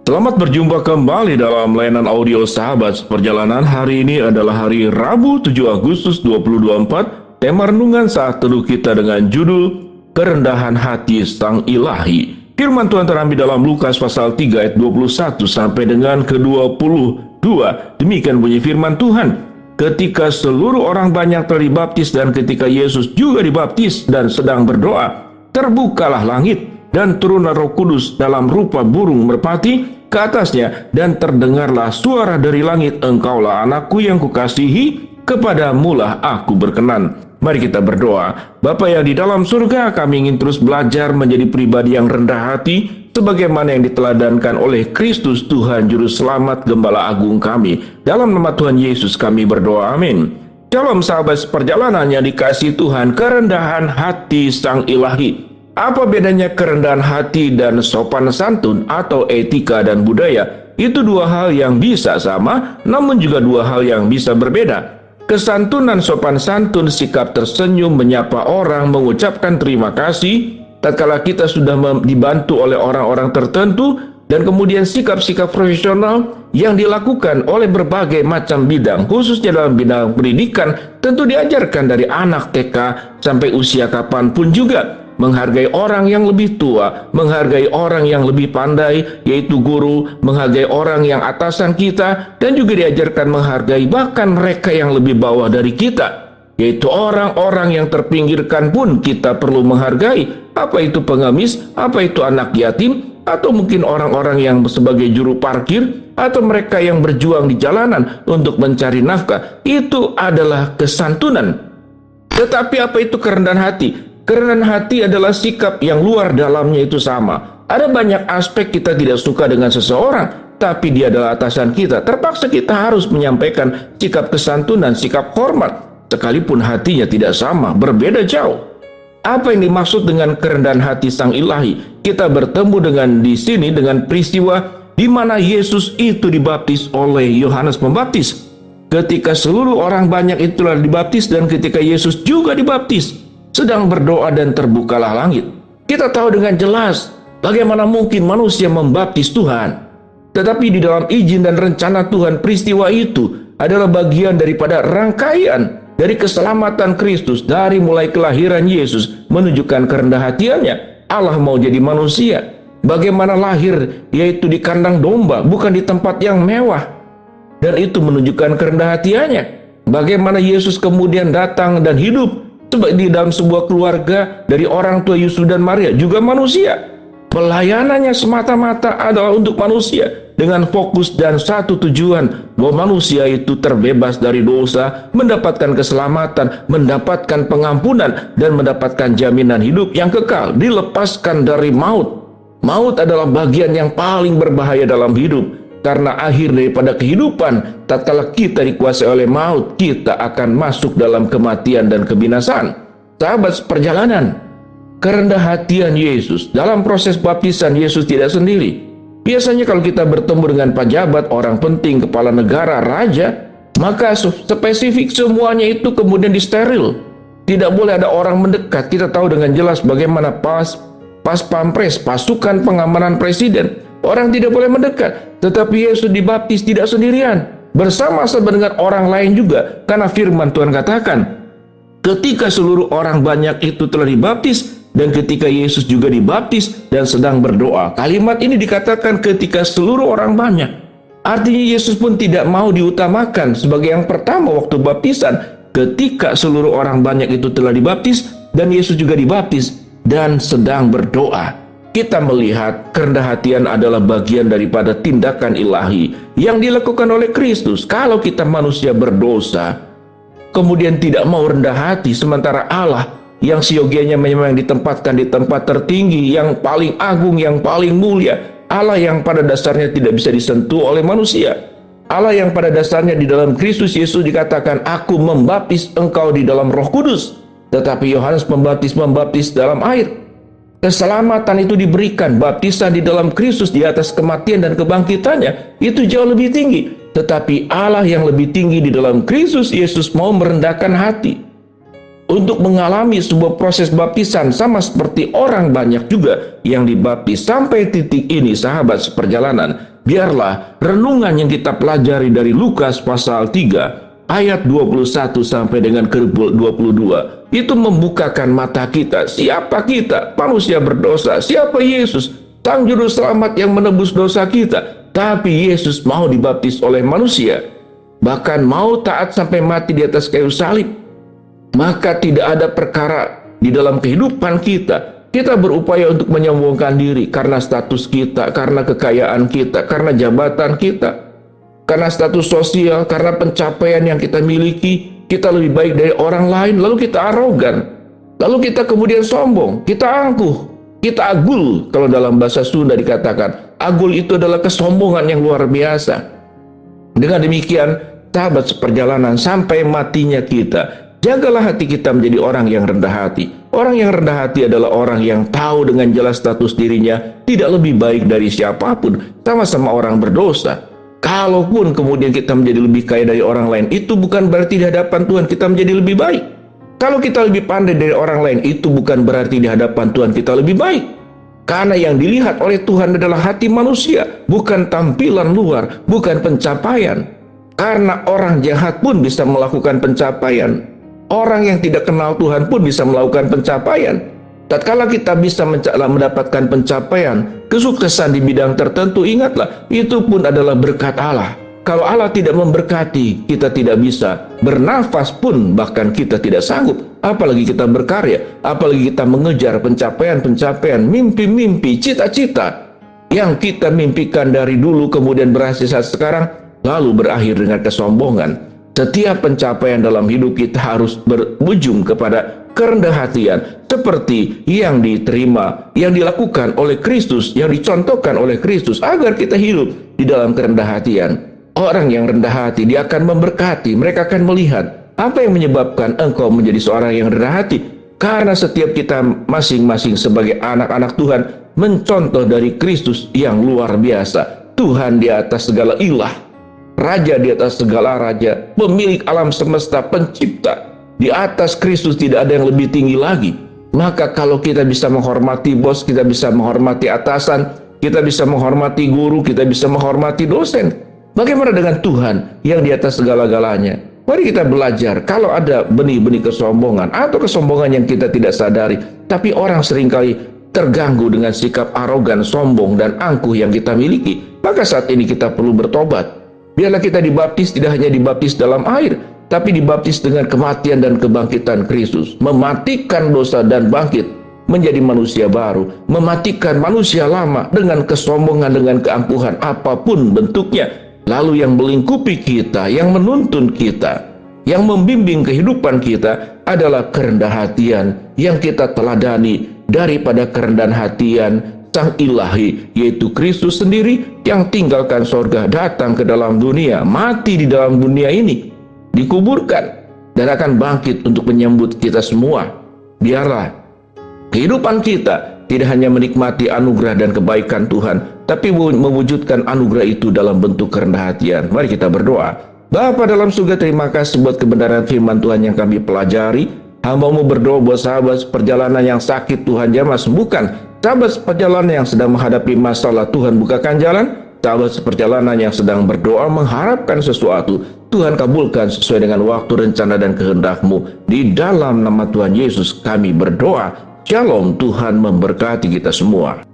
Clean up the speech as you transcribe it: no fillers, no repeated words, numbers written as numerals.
Selamat berjumpa kembali dalam layanan audio Sahabat Perjalanan. Hari ini adalah hari Rabu 7 Agustus 2024. Tema renungan saat teduh kita dengan judul Kerendahan Hati Sang Ilahi. Firman Tuhan terambil dalam Lukas pasal 3 ayat 21 sampai dengan ke-22. Demikian bunyi firman Tuhan. Ketika seluruh orang banyak telah dibaptis dan ketika Yesus juga dibaptis dan sedang berdoa, terbukalah langit dan turunlah Roh Kudus dalam rupa burung merpati ke atasnya, dan terdengarlah suara dari langit, Engkaulah anakku yang kukasihi, kepadamulah aku berkenan. Mari kita berdoa. Bapa yang di dalam surga, kami ingin terus belajar menjadi pribadi yang rendah hati, sebagaimana yang diteladankan oleh Kristus Tuhan Juru Selamat Gembala Agung kami. Dalam nama Tuhan Yesus kami berdoa, amin. Shalom sahabat perjalanan yang dikasihi Tuhan. Kerendahan hati Sang Ilahi. Apa bedanya kerendahan hati dan sopan santun atau etika dan budaya? Itu dua hal yang bisa sama, namun juga dua hal yang bisa berbeda. Kesantunan sopan santun, sikap tersenyum, menyapa orang, mengucapkan terima kasih tatkala kita sudah dibantu oleh orang-orang tertentu, dan kemudian sikap-sikap profesional yang dilakukan oleh berbagai macam bidang, khususnya dalam bidang pendidikan, tentu diajarkan dari anak TK sampai usia kapanpun juga. Menghargai orang yang lebih tua, menghargai orang yang lebih pandai, yaitu guru, menghargai orang yang atasan kita, dan juga diajarkan menghargai bahkan mereka yang lebih bawah dari kita, yaitu orang-orang yang terpinggirkan pun kita perlu menghargai. Apa itu pengemis, apa itu anak yatim, atau mungkin orang-orang yang sebagai juru parkir, atau mereka yang berjuang di jalanan untuk mencari nafkah. Itu adalah kesantunan. Tetapi apa itu kerendahan hati? Kerendahan hati adalah sikap yang luar dalamnya itu sama. Ada banyak aspek kita tidak suka dengan seseorang, tapi dia adalah atasan kita. Terpaksa kita harus menyampaikan sikap kesantunan, sikap hormat, sekalipun hatinya tidak sama, berbeda jauh. Apa yang dimaksud dengan kerendahan hati Sang Ilahi? Kita bertemu dengan di sini dengan peristiwa di mana Yesus itu dibaptis oleh Yohanes Pembaptis. Ketika seluruh orang banyak itulah dibaptis dan ketika Yesus juga dibaptis, sedang berdoa dan terbukalah langit. Kita tahu dengan jelas bagaimana mungkin manusia membaptis Tuhan. Tetapi di dalam izin dan rencana Tuhan, peristiwa itu adalah bagian daripada rangkaian dari keselamatan Kristus. Dari mulai kelahiran Yesus menunjukkan kerendah hatiannya. Allah mau jadi manusia. Bagaimana lahir, yaitu di kandang domba, bukan di tempat yang mewah. Dan itu menunjukkan kerendah hatiannya. Bagaimana Yesus kemudian datang dan hidup di dalam sebuah keluarga dari orang tua Yusuf dan Maria, juga manusia. Pelayanannya semata-mata adalah untuk manusia, dengan fokus dan satu tujuan, bahwa manusia itu terbebas dari dosa, mendapatkan keselamatan, mendapatkan pengampunan, dan mendapatkan jaminan hidup yang kekal, dilepaskan dari maut. Maut adalah bagian yang paling berbahaya dalam hidup, karena akhir daripada kehidupan, tatkala kita dikuasai oleh maut, kita akan masuk dalam kematian dan kebinasaan. Sahabat perjalanan, kerendah hatian Yesus. Dalam proses baptisan, Yesus tidak sendiri. Biasanya kalau kita bertemu dengan pejabat, orang penting, kepala negara, raja, maka spesifik semuanya itu kemudian disteril. Tidak boleh ada orang mendekat. Kita tahu dengan jelas bagaimana pas pampres, pasukan pengamanan presiden. Orang tidak boleh mendekat, tetapi Yesus dibaptis tidak sendirian, bersama-sama dengan orang lain juga, karena firman Tuhan katakan, ketika seluruh orang banyak itu telah dibaptis, dan ketika Yesus juga dibaptis dan sedang berdoa. Kalimat ini dikatakan ketika seluruh orang banyak. Artinya Yesus pun tidak mau diutamakan sebagai yang pertama waktu baptisan. Ketika seluruh orang banyak itu telah dibaptis, dan Yesus juga dibaptis dan sedang berdoa. Kita melihat kerendah hatian adalah bagian daripada tindakan ilahi yang dilakukan oleh Kristus. Kalau kita manusia berdosa, kemudian tidak mau rendah hati, sementara Allah yang siogianya memang ditempatkan di tempat tertinggi, yang paling agung, yang paling mulia, Allah yang pada dasarnya tidak bisa disentuh oleh manusia, Allah yang pada dasarnya di dalam Kristus Yesus dikatakan, aku membaptis engkau di dalam Roh Kudus, tetapi Yohanes membaptis dalam air. Keselamatan itu diberikan, baptisan di dalam Kristus di atas kematian dan kebangkitannya, itu jauh lebih tinggi. Tetapi Allah yang lebih tinggi di dalam Kristus Yesus mau merendahkan hati untuk mengalami sebuah proses baptisan, sama seperti orang banyak juga yang dibaptis. Sampai titik ini sahabat seperjalanan, Biarlah renungan yang kita pelajari dari Lukas pasal 3 ayat 21 sampai dengan ke 22 itu membukakan mata kita. Siapa kita? Manusia berdosa. Siapa Yesus? Sang juru selamat yang menebus dosa kita. Tapi Yesus mau dibaptis oleh manusia, bahkan mau taat sampai mati di atas kayu salib. Maka tidak ada perkara di dalam kehidupan kita berupaya untuk menyombongkan diri karena status kita, karena kekayaan kita, karena jabatan kita, karena status sosial, karena pencapaian yang kita miliki. Kita lebih baik dari orang lain, lalu kita arogan, lalu kita kemudian sombong, kita angkuh, kita agul. Kalau dalam bahasa Sunda dikatakan, agul itu adalah kesombongan yang luar biasa. Dengan demikian, sahabat seperjalanan, sampai matinya kita, jagalah hati kita menjadi orang yang rendah hati. Orang yang rendah hati adalah orang yang tahu dengan jelas status dirinya tidak lebih baik dari siapapun, sama-sama orang berdosa. Kalaupun kemudian kita menjadi lebih kaya dari orang lain, itu bukan berarti di hadapan Tuhan kita menjadi lebih baik. Kalau kita lebih pandai dari orang lain, itu bukan berarti di hadapan Tuhan kita lebih baik. Karena yang dilihat oleh Tuhan adalah hati manusia, bukan tampilan luar, bukan pencapaian. Karena orang jahat pun bisa melakukan pencapaian. Orang yang tidak kenal Tuhan pun bisa melakukan pencapaian. Tatkala kita bisa mendapatkan pencapaian, kesuksesan di bidang tertentu, ingatlah, itu pun adalah berkat Allah. Kalau Allah tidak memberkati, kita tidak bisa bernafas pun, bahkan kita tidak sanggup. Apalagi kita berkarya, apalagi kita mengejar pencapaian-pencapaian, mimpi-mimpi, cita-cita yang kita mimpikan dari dulu kemudian berhasil saat sekarang, lalu berakhir dengan kesombongan. Setiap pencapaian dalam hidup kita harus berujung kepada kerendahan hatian seperti yang diterima, yang dilakukan oleh Kristus, yang dicontohkan oleh Kristus, agar kita hidup di dalam kerendahan hatian. Orang yang rendah hati, dia akan memberkati, mereka akan melihat apa yang menyebabkan engkau menjadi seorang yang rendah hati. Karena setiap kita masing-masing sebagai anak-anak Tuhan mencontoh dari Kristus yang luar biasa. Tuhan di atas segala ilah, Raja di atas segala raja, pemilik alam semesta, pencipta. Di atas Kristus tidak ada yang lebih tinggi lagi. Maka kalau kita bisa menghormati bos, kita bisa menghormati atasan, kita bisa menghormati guru, kita bisa menghormati dosen. Bagaimana dengan Tuhan yang di atas segala-galanya? Mari kita belajar. Kalau ada benih-benih kesombongan atau kesombongan yang kita tidak sadari, tapi orang seringkali terganggu dengan sikap arogan, sombong, dan angkuh yang kita miliki, maka saat ini kita perlu bertobat. Biarlah kita dibaptis, tidak hanya dibaptis dalam air, tapi dibaptis dengan kematian dan kebangkitan Kristus. Mematikan dosa dan bangkit menjadi manusia baru. Mematikan manusia lama dengan kesombongan, dengan keangkuhan, apapun bentuknya. Lalu yang melingkupi kita, yang menuntun kita, yang membimbing kehidupan kita adalah kerendahan hatian yang kita teladani daripada kerendahan hatian Sang Ilahi, yaitu Kristus sendiri yang tinggalkan sorga, datang ke dalam dunia, mati di dalam dunia ini, dikuburkan, dan akan bangkit untuk menyambut kita semua. Biarlah kehidupan kita tidak hanya menikmati anugerah dan kebaikan Tuhan, tapi mewujudkan anugerah itu dalam bentuk kerendahan hatian. Mari kita berdoa. Bapa dalam surga, terima kasih buat kebenaran firman Tuhan yang kami pelajari. Hamba-Mu berdoa buat sahabat perjalanan yang sakit, Tuhan jamah sembuhkan. Sahabat perjalanan yang sedang menghadapi masalah, Tuhan bukakan jalan. Sahabat seperjalanan yang sedang berdoa mengharapkan sesuatu, Tuhan kabulkan sesuai dengan waktu, rencana, dan kehendak-Mu. Di dalam nama Tuhan Yesus kami berdoa. Shalom, Tuhan memberkati kita semua.